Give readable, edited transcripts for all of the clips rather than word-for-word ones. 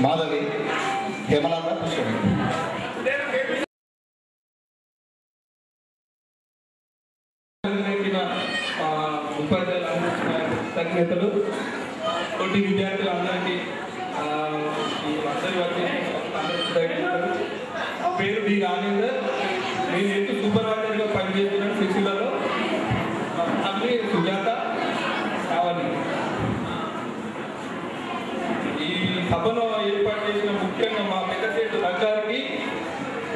మాధవి హేమలాంబ పుష్పమి తగ్గినతలు తోటి విద్యార్థులు అందరికీ పేరు డి రాజేందర్. నేను ఎందుకు సూపర్వైజర్గా పనిచేస్తున్నాను శిశులలో. అన్నీ సుజాత కావాలి. ఈ సభను ఏర్పాటు చేసిన ముఖ్యంగా మా పెద్ద సేటు రంగారికి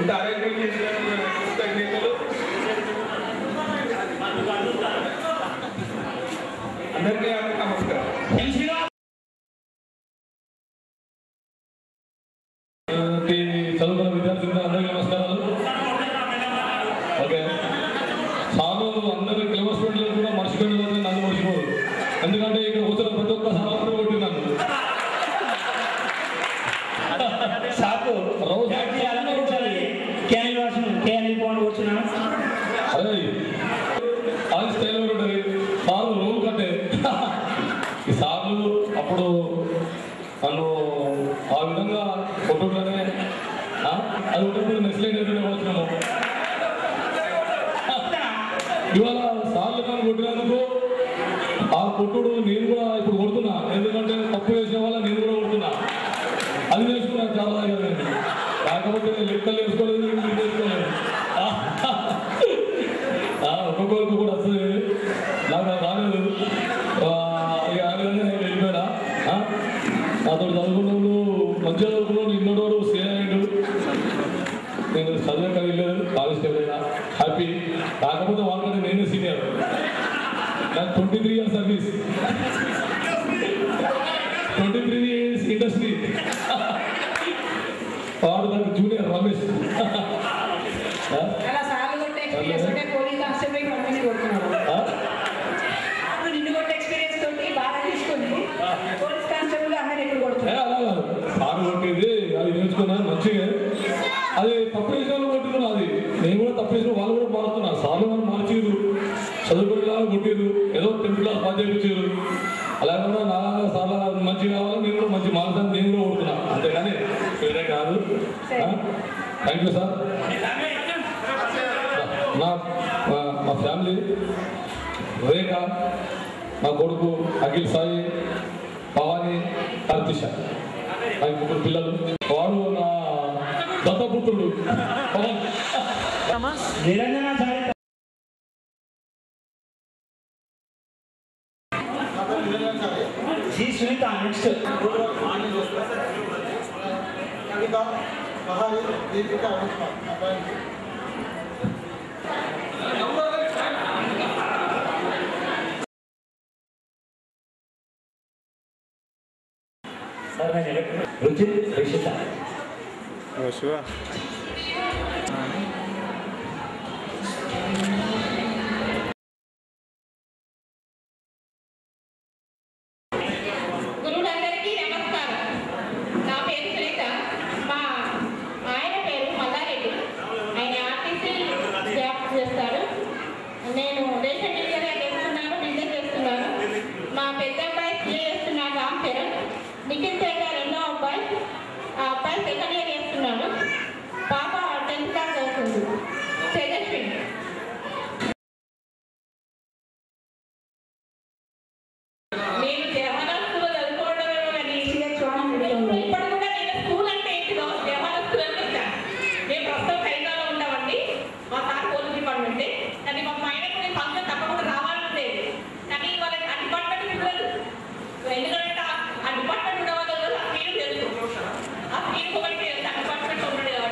ఇంత అరేంజ్మెంట్ చేసిన కృతజ్ఞతలు. అందరికీ నమస్కారం. చదువుకున్న విద్యార్థులు అందరికీ నమస్కారాలు. ఓకే, సార్లు అందరూ క్లెవర్ స్టూడెంట్లు కూడా మర్చిపోయిన నన్ను మర్చిపోరు. ఎందుకంటే ఇక్కడ కూర్చొని ప్రతి ఒక్క సార్లు కొట్టినాను. అదే అది స్టైల్ ఉంటుంది. సార్లు రూల్ కట్టే ఈ సార్లు అప్పుడు నన్ను ఆ విధంగా కొట్టుకుంటూనే అది ఉంటుంది. నెక్స్ట్ లైన్ ఎదురుగా వచ్చినాము. ఇవాళ సార్లు కానీ కొట్టినందుకు ఆ కొట్టుడు నేను కూడా ఇప్పుడు కొడుతున్నా. ఎందుకంటే తప్పు వేసిన వల్ల నేను కూడా కొడుతున్నా. అది నేర్చుకున్నాను చాలా దగ్గర. కాకపోతే లెక్కలు వేసుకోలేదు, నేర్చుకోలేదు. ఒక్కొక్కరికి కూడా వస్తుంది. నాకు అది రాలేదు. ఆ విధంగా నేను వెళ్ళిపోయినా. నాతో చదువుకున్నప్పుడు మంచిగా చదువుకున్నాడు. ఇన్నోడు సేవ్ అయ్యాడు. నేను చదివాక వెళ్ళలేదు. కానిస్టేబుల్ అయినా హ్యాపీ. కాకపోతే వాళ్ళకంటే నేనే సీనియర్. నాకు 23 years సర్వీస్, 23 years ఇండస్ట్రీ. వాడు నాకు జూనియర్ రమేష్. సార్ కొట్టేది అది నేర్చుకున్నాను మంచిగా. అది తప్పు వేసిన కొట్టుకున్నా. అది నేను కూడా తప్పు వేసిన వాళ్ళు కూడా మారుతున్నారు. సార్లు వాళ్ళు మార్చిరు, చదువుకునేలా కొట్టిరు, ఏదో 10th class పాస్ చేయించారు. అలాగే నా సార్లు మంచిగా కావాలి, నేను కూడా మంచి మారుతాను, నేను కూడా కొడుతున్నా. అంతేగాని వేరే కాదు. Thank you sir. మా ఫ్యామిలీ రేఖ, మా కొడుకు అఖిల్ సాయి, భవాని, కార్తిష, నాకు 3 పిల్లలు. వాడు నా దత్తపుత్రుడు పవన్. సునీత నెక్స్ట్ రుచిత్ రిషిత. గురువులందరికీ నమస్కారం. నా పేరు సునీత. మా ఆయన పేరు మల్లారెడ్డి. ఆయన ఆర్టీసీ జాబ్ చేస్తారు. నేను రేషన్ డీలర్గా చేస్తున్నాను, బిజినెస్ చేస్తున్నాను. మా పెద్ద అబ్బాయి సీఏ చేస్తున్నాడు, రామ్ చరణ్. నిఖిల్ శేఖర్ రెండో అబ్బాయి. ఆ అబ్బాయి సెకండ్ ఇయర్ చేస్తున్నాడు. పాప 10th class చదువుతుంది, తేజస్విని. నేను దేవాలయంలో చదువుకోవడం కానీ ఇప్పుడు కూడా నేను స్కూల్ అంటే ఏంటిదో దేవాలయం స్కూల్ అని చెప్తాను. మేము ప్రస్తుతం హైదరాబాద్లో ఉంటామండి. మా సార్ పోలీస్ డిపార్ట్మెంటే. కానీ మా పైన కొన్ని ఫంక్షన్ తప్పకుండా రావాలని లేదు. కానీ వాళ్ళకి ఆ డిపార్ట్మెంట్ ఉండదు. ఎందుకంటే ఆ డిపార్ట్మెంట్ ఉండవల్ల ఆ స్క్రీన్ తెలుసు. ఆ స్క్రీన్ ఒకటి ఆ డిపార్ట్మెంట్ ఉండదు.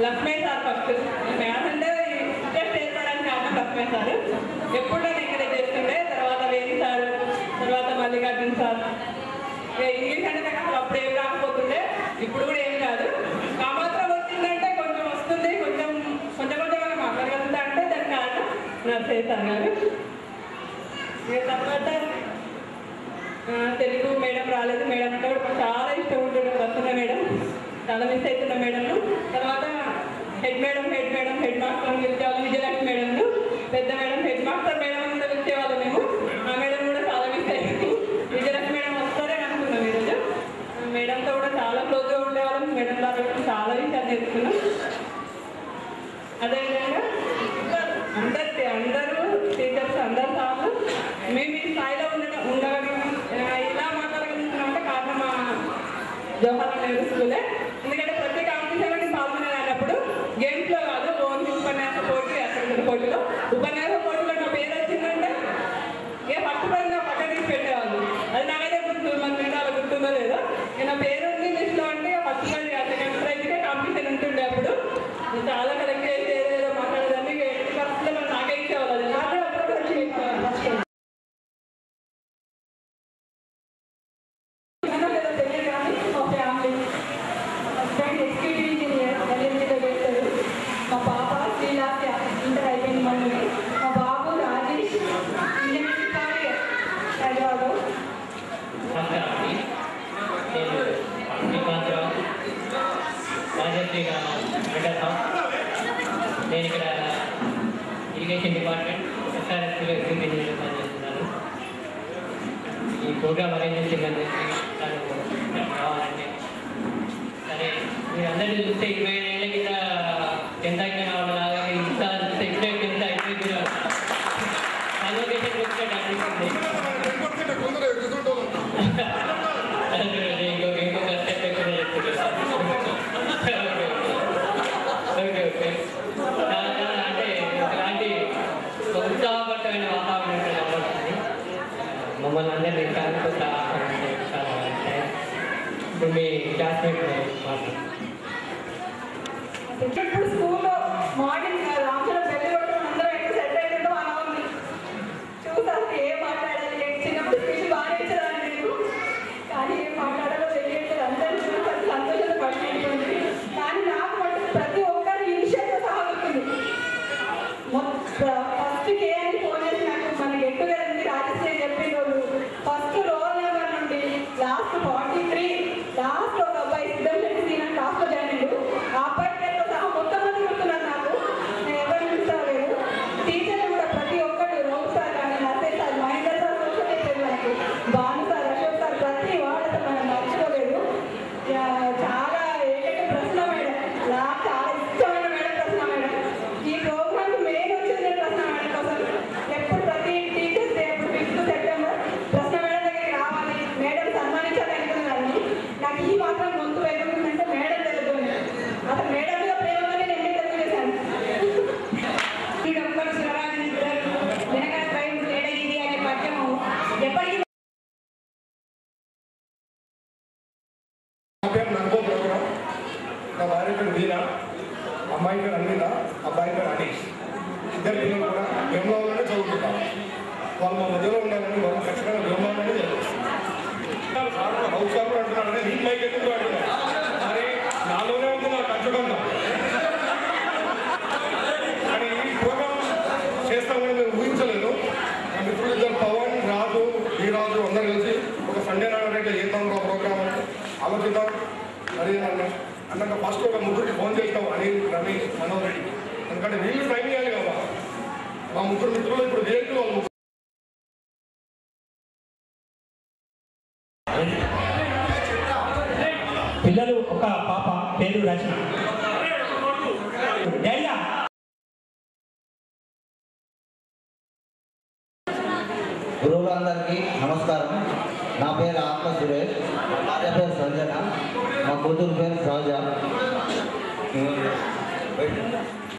లక్ష్మీ సార్ ఫస్ట్ మ్యాథ్స్ అంటే ఇంట్రెస్ట్ చేస్తారని కారణం లక్ష్మీ సార్ ఎప్పుడు నేను ఎంకరేజ్ చేస్తుండే. తర్వాత వేణి సార్, తర్వాత మల్లికార్జున సార్. ఇంగ్లీష్ అంటే నాకు అసలు అప్పుడు ఏం రాకపోతుండే, ఇప్పుడు కూడా ఏం కాదు. ఆ మాత్రం వచ్చిందంటే కొంచెం వస్తుంది, కొంచెం మనం మాట్లాడగలుగుతా అంటే దానికి కారణం నర్సయ్య సార్ గారు. ఇక తర్వాత తెలుగు మేడం రాలేదు. మేడం అంటే కూడా చాలా ఇష్టం ఉంటుంది. వస్తున్న మేడం చాలా మిస్ అవుతున్న మేడం. తర్వాత హెడ్ మాస్టర్ పిలిచేవాళ్ళు, విజయలక్ష్మి మేడంలు. పెద్ద మేడం హెడ్ మాస్టర్ మేడం కూడా పిలిచేవాళ్ళు మేము. ఆ మేడం కూడా చాలా మిస్ అయింది. విజయలక్ష్మి మేడం వస్తారని అనుకున్నాం ఈరోజు. మేడంతో కూడా చాలా క్లోజ్గా ఉండేవాళ్ళం. మేడం ద్వారా కూడా చాలా విషయాలు నేర్చుకున్నాం. అదేవిధంగా అందరూ టీచర్స్, అందరు సార్లు మేము ఈ స్థాయిలో ఉండగలిగినాం, ఇలా మాట్లాడగలుగుతున్నామంటే కారణం మా జవహర్లాల్ నెహ్రూ స్కూలే. ఎందుకంటే ప్రతి కాంపిటీషన్లో పాల్గొనేటప్పుడు గేమ్స్లో కాదు, ఓన్లీ ఉపన్యాస పోటీ, అసలు పోటీలో ఉపన్యాస పోటీలో నా పేరు వచ్చిందంటే ఇక ఫస్ట్ ప్రైజ్ నా పక్కన తీసి పెట్టేవాళ్ళు. అది నాకైతే గుర్తు, మన అలా గుర్తుందో లేదో. నా పేరు ఉంది లిస్ట్లో అంటే ఫస్ట్ ప్రైజ్ కాదు, సెకండ్ ప్రైజ్కే కాంపిటీషన్ ఉంటుండే. అప్పుడు చాలా కలెక్ట్ చేసి ఏదో మాట్లాడేదాన్ని ఫస్ట్లో మనం నాకే ఇచ్చేవాళ్ళు. అది మాత్రం అప్పుడు తెలియదు కానీ మా ఫ్యామిలీ హస్బెండ్ ఎగ్జిక్యూటివ్ ఇంజనీర్ ఎల్ఎంజీలో చేస్తారు. మా పాప శ్రీలాస్య ఇంటర్ అయిపోయింది మమ్మల్ని. మా బాబు రాజేష్ ఇంజనీరింగ్ కాలేజ్ హైదరాబాద్. నేను ఇక్కడ ఇరిగేషన్ డిపార్ట్మెంట్ ఎస్ఆర్ఎస్లో ఎగ్జిక్యూటివ్ ఇంజనీర్ పనిచేస్తున్నాను. ఈ ప్రోగ్రామ్ అరేంజ్ చేసిందని రావాలంటే సరే, మీరు అందరూ చూస్తే 25 ఏళ్ళ కింద 10th అయిపోయిన వాళ్ళు లాగా ఇంత చూస్తే ఇప్పుడే 10th అయిపోయింది. కన్వకేషన్ చూస్తే అనిపిస్తుంది. ఇంకొక స్టెప్ ఎక్కువ చెప్తున్నాను. ఓకే ఓకే, అంటే ఒకలాంటి ఉత్సాహపరమైన వాతావరణం ఉంటుంది. మమ్మల్ని అందరినీ చాలా ఇప్పుడు మీ క్లాస్మేట్ ఇప్పుడు స్కూల్లో మార్నింగ్ రామచంద్ర పెళ్లి కొట్టడం అందరూ ఎక్కడ సెట్ అయినట్టు అలా ఉంది. చూసాను ఏం మాట్లాడాలి, చిన్నప్పుడు స్పీచ్ బాగా ఇచ్చేదాన్ని నేను, కానీ ఏం మాట్లాడాలో తెలియట్లేదు. అందరూ చూసి సంతోషంగా పడినటువంటి, కానీ నాకు మటుకు ప్రతి ఒక్కరు ఈ విషయంతో సహా గుర్తుంది. ఫస్ట్ కే అని ఫోన్ చేసి నాకు మన గెట్ టుగెదర్ ఉంది రాజశ్రీ చెప్పిన రోజు ఫస్ట్ రోల్ నెంబర్ నుండి లాస్ట్ 43 లాస్ట్ ఒక అబ్బాయి సిద్ధం చేసి నా క్లాస్లో జాయిన్ అయ్యాడు. ఆ అబ్బాయి పేరుతో సహా మొత్తం మంది గుర్తున్నారు నాకు. నేను ఎవరు చూసుకోలేదు. టీచర్లు కూడా ప్రతి ఒక్కరు రౌత్ సార్ కానీ, Narsaiah sir, Mahendra sir social చెప్పారు నాకు, భాను సార్, అశోక్ సార్, ప్రతి వాళ్ళు మనం మర్చిపోలేదు. చాలా ఏకైక ప్రశ్న మేడం, నాకు చాలా ఇష్టమైన మేడం ప్రశ్న మేడం. ఈ ప్రోగ్రామ్ మెయిన్ వచ్చింది ప్రశ్న మేడం కోసం. ఎప్పుడు ప్రతి టీచర్స్ డే అప్పుడు 5th సెప్టెంబర్ ప్రశ్న మేడం దగ్గరికి రావాలి, మేడం సన్మానించాలి అనుకున్నాను. నాకు ఈ మాత్రం గొంతు వేయకుంటుందంటే మేడం తెలుగుతుంది. అసలు మేడం మీద ప్రేమగానే నేను తెలుగు చేశాను. ఈ డబ్బులు శివరాజు వెనకాల ట్రైన్ లేడగిరి అనే పద్యము ఎప్పటికీ నా భార్య పేరు వీణ, అమ్మాయి పేరు అన్విత, అబ్బాయి పేరు అనీష్. ఇద్దరు పిల్లలు కూడా వేమలోనే చదువుకుంటారు. వాళ్ళు మా మధ్యలో ఉండాలని వాళ్ళు ఖచ్చితంగా వేమలోనే చదువుతారు. హౌస్ సార్ కూడా అంటున్నాడు, నీకు మైక్ ఎందుకు అంటున్నాడు. మరి నాలోనే ఉంది నా కంచుకుందా. కానీ ఈ ప్రోగ్రామ్ చేస్తామని మేము ఊహించలేదు. మా మిత్రులు ఇద్దరు పవన్, రాజు, వీరాజు అందరూ కలిసి ఒక సండే నాడు ఇట్లా చేద్దాం ప్రోగ్రామ్ అని ఆలోచిద్దాం. మరి అన్నాక ఫస్ట్ ఒక ముగ్గురికి ఫోన్ చేస్తాం, అనిల్, రమేష్, మనోహర్ రెడ్డి. ఎందుకంటే వీళ్ళు ట్రైన్ చేయాలి కదా. మా ముగ్గురు మిత్రులు ఇప్పుడు వేరు వాళ్ళు. పిల్లలు ఒక పాప పేరు రచన. గురువులందరికీ నమస్కారం. నా పేరు ఆత్మ సురేష్, మా భార్య పేరు సంజన, మా కూతురు పేరు సహజ.